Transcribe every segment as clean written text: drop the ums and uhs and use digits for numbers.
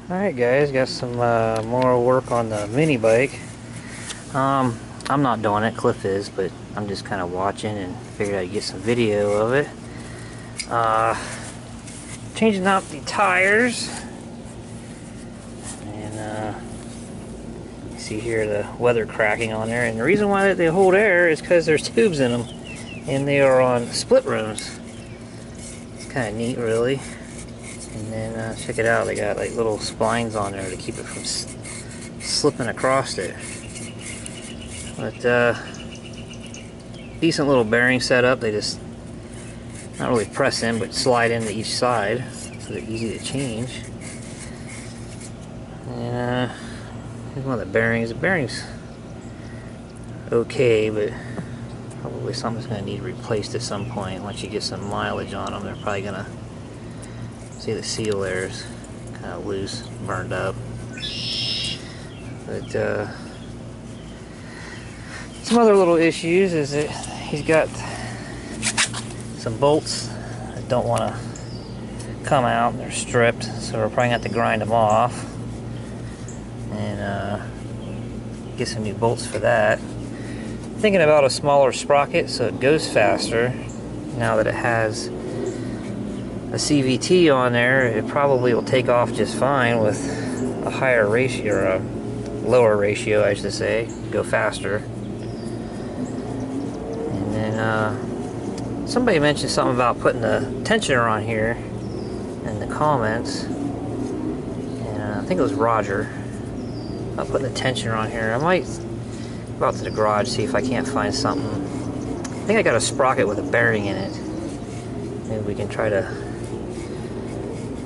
Alright guys, got some more work on the mini bike. I'm not doing it, Cliff is, but I'm just kind of watching and figured I'd get some video of it. Changing out the tires. And you see here the weather cracking on there. And the reason why they hold air is because there's tubes in them. And they are on split rims. It's kind of neat, really. And then check it out, they got like little splines on there to keep it from slipping across it. But decent little bearing setup. They just not really press in, but slide into each side, so they're easy to change. And here's one of the bearings. The bearing's okay, but probably something's going to need replaced at some point. Once you get some mileage on them, they're probably going to see the seal there is kind of loose, burned up. But some other little issues is that he's got some bolts that don't want to come out. They're stripped, so we're probably going to have to grind them off and get some new bolts for that. Thinking about a smaller sprocket so it goes faster. Now that it has a CVT on there, it probably will take off just fine with a higher ratio, or a lower ratio I should say, go faster. And then somebody mentioned something about putting the tensioner on here in the comments, and I think it was Roger, about putting the tensioner on here. I might go out to the garage, see if I can't find something. I think I got a sprocket with a bearing in it. Maybe we can try to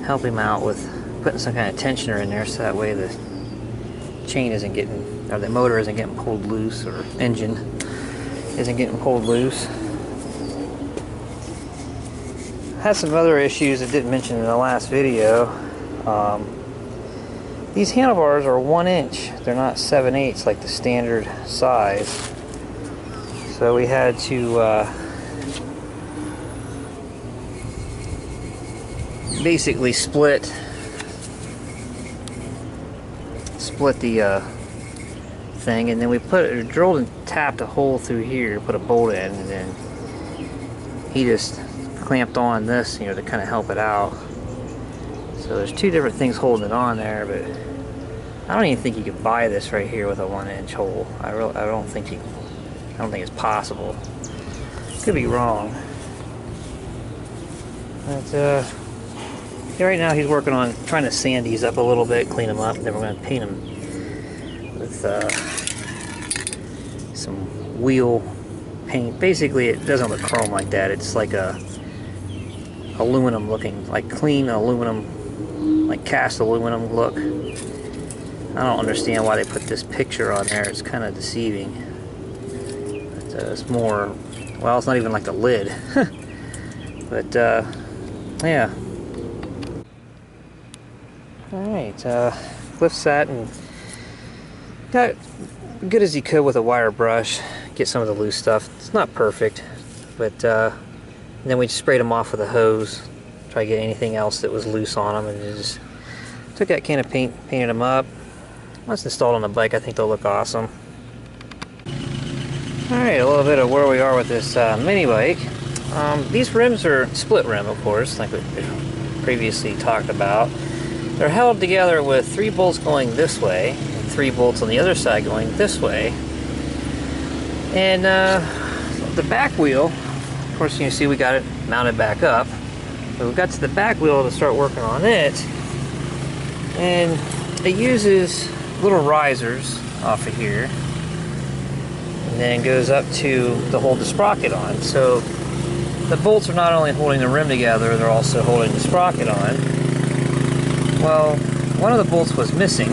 help him out with putting some kind of tensioner in there, so that way the chain isn't getting, or the motor isn't getting pulled loose, or engine isn't getting pulled loose. Had some other issues I didn't mention in the last video. These handlebars are 1 inch. They're not 7/8 like the standard size. So we had to basically split the thing, and then we drilled and tapped a hole through here, put a bolt in, and then he just clamped on this, to kind of help it out. So there's two different things holding it on there, but I don't even think you could buy this right here with a 1 inch hole. I don't think it's possible. Could be wrong. But right now he's working on trying to sand these up a little bit, clean them up, and then we're going to paint them with some wheel paint. Basically it doesn't look chrome like that, it's like a aluminum looking, like clean aluminum, like cast aluminum look. I don't understand why they put this picture on there, it's kind of deceiving. But, it's more, well, it's not even like the lid. But yeah. Alright, Cliff sat and got good as he could with a wire brush, get some of the loose stuff. It's not perfect, but then we just sprayed them off with a hose, try to get anything else that was loose on them, and just took that can of paint, painted them up. Once installed on the bike, I think they'll look awesome. Alright, a little bit of where we are with this mini bike. These rims are split rim, of course, like we previously talked about. They're held together with 3 bolts going this way, and 3 bolts on the other side going this way. And the back wheel, of course, you see we got it mounted back up. But we got to the back wheel to start working on it, and it uses little risers off of here, and then goes up to hold the sprocket on. So the bolts are not only holding the rim together, they're also holding the sprocket on. Well, one of the bolts was missing,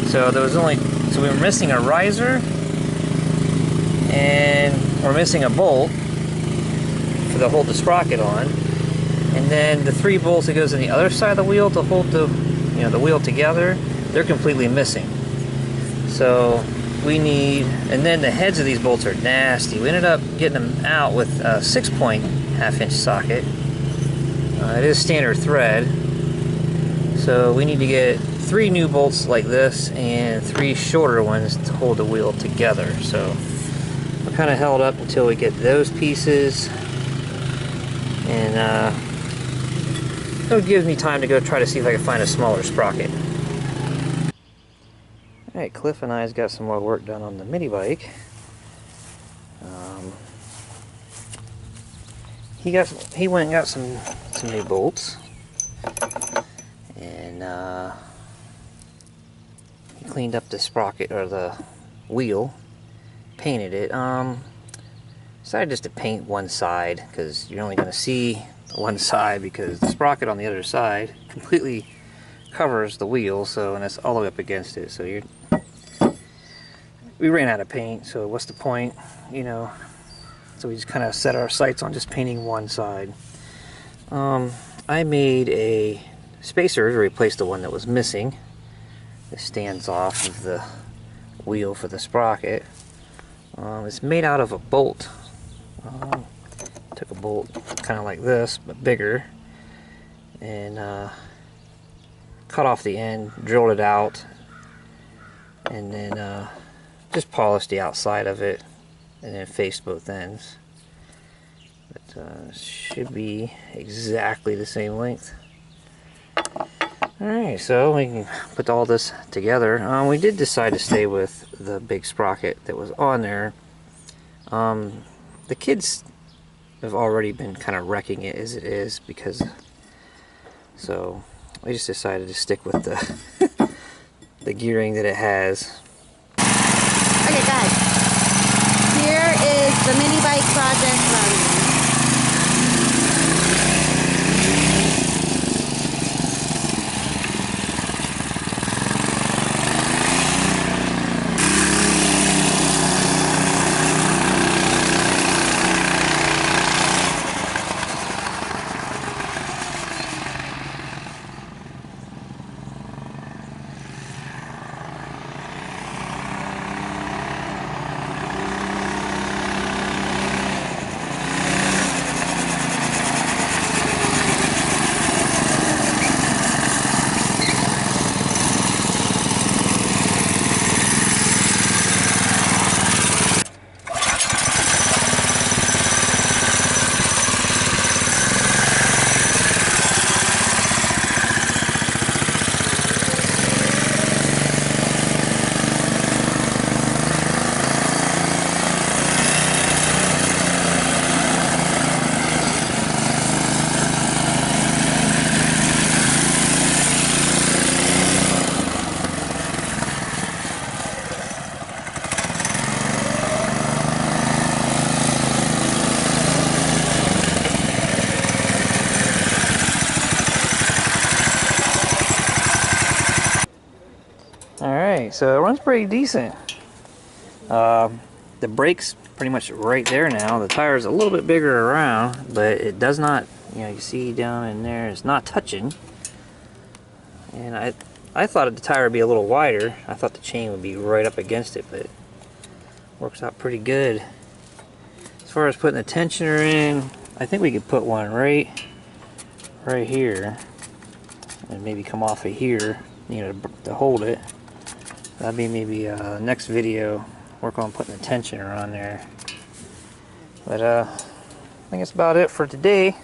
so we were missing a riser, and we're missing a bolt to hold the sprocket on, and then the 3 bolts that goes on the other side of the wheel to hold the wheel together, they're completely missing. So we need, and then the heads of these bolts are nasty. We ended up getting them out with a 6-point 1/2 inch socket. It is standard thread. So we need to get 3 new bolts like this and 3 shorter ones to hold the wheel together. So we're kind of held up until we get those pieces, and it'll give me time to go try to see if I can find a smaller sprocket. Alright, Cliff and I's got some more work done on the mini bike. He went and got some new bolts, and he cleaned up the sprocket, or the wheel, painted it. Decided just to paint one side because you're only going to see one side, because the sprocket on the other side completely covers the wheel, so, and it's all the way up against it. So we ran out of paint, so what's the point, you know? So we just kind of set our sights on just painting one side. I made a spacer to replace the one that was missing. This stands off of the wheel for the sprocket. It's made out of a bolt. Took a bolt kind of like this, but bigger, and cut off the end, drilled it out, and then just polished the outside of it, and then faced both ends. But should be exactly the same length. Alright, so we can put all this together. We did decide to stay with the big sprocket that was on there. The kids have already been kind of wrecking it as it is, because, so we just decided to stick with the the gearing that it has. Okay guys, here is the mini bike project running. Alright, so it runs pretty decent. The brake's pretty much right there now. The tire's a little bit bigger around, but it does not, you know, you see down in there, it's not touching. And I thought the tire would be a little wider. I thought the chain would be right up against it, but it works out pretty good. As far as putting the tensioner in, I think we could put one right here, and maybe come off of here, you know, to hold it. That'd be maybe next video, work on putting the tensioner on there. But I think that's about it for today.